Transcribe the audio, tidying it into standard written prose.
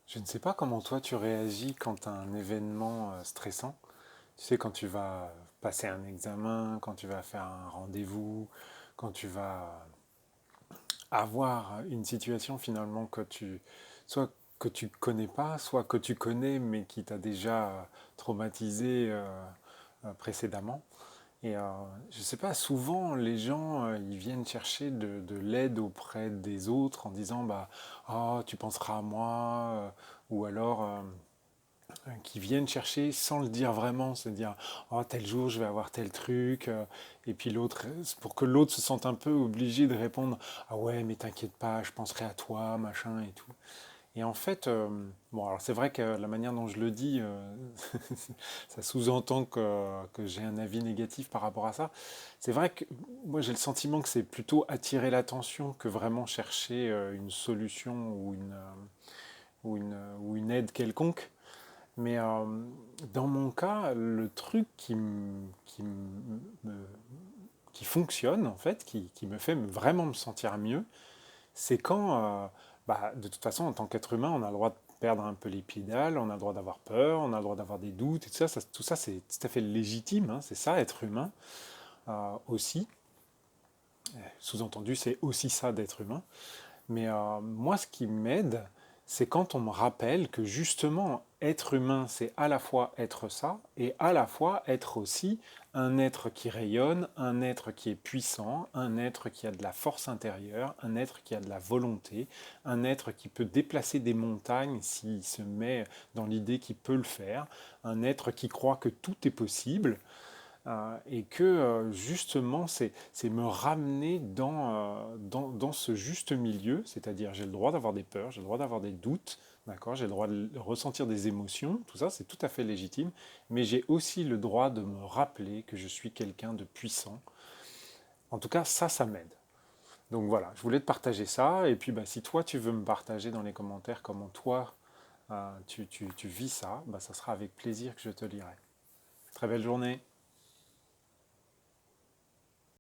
Je ne sais pas comment toi tu réagis quand tu as un événement stressant. Tu sais, quand tu vas passer un examen, quand tu vas faire un rendez-vous, quand tu vas avoir une situation finalement soit que tu connais pas, soit que tu connais mais qui t'a déjà traumatisé précédemment. Et je sais pas, souvent les gens ils viennent chercher de l'aide auprès des autres en disant bah oh, tu penseras à moi ou alors qui viennent chercher sans le dire vraiment, se dire oh tel jour je vais avoir tel truc et puis l'autre pour que l'autre se sente un peu obligé de répondre ah ouais mais t'inquiète pas je penserai à toi machin et tout. Et en fait bon alors c'est vrai que la manière dont je le dis ça sous-entend que j'ai un avis négatif par rapport à ça. C'est vrai que moi j'ai le sentiment que c'est plutôt attirer l'attention que vraiment chercher une solution ou une aide quelconque. Mais dans mon cas, le truc qui fonctionne, en fait, qui me fait vraiment me sentir mieux, c'est quand, bah, de toute façon, en tant qu'être humain, on a le droit de perdre un peu les pédales, on a le droit d'avoir peur, on a le droit d'avoir des doutes, et tout ça c'est tout à fait légitime, hein, c'est ça, être humain aussi. Sous-entendu, c'est aussi ça d'être humain. Mais moi, ce qui m'aide, c'est quand on me rappelle que justement, être humain, c'est à la fois être ça, et à la fois être aussi un être qui rayonne, un être qui est puissant, un être qui a de la force intérieure, un être qui a de la volonté, un être qui peut déplacer des montagnes s'il se met dans l'idée qu'il peut le faire, un être qui croit que tout est possible, et que justement, c'est me ramener dans ce juste milieu, c'est-à-dire j'ai le droit d'avoir des peurs, j'ai le droit d'avoir des doutes, d'accord, j'ai le droit de ressentir des émotions, tout ça c'est tout à fait légitime, mais j'ai aussi le droit de me rappeler que je suis quelqu'un de puissant. En tout cas, ça m'aide. Donc voilà, je voulais te partager ça, et puis bah, si toi tu veux me partager dans les commentaires comment toi tu vis ça, bah, ça sera avec plaisir que je te lirai. Très belle journée.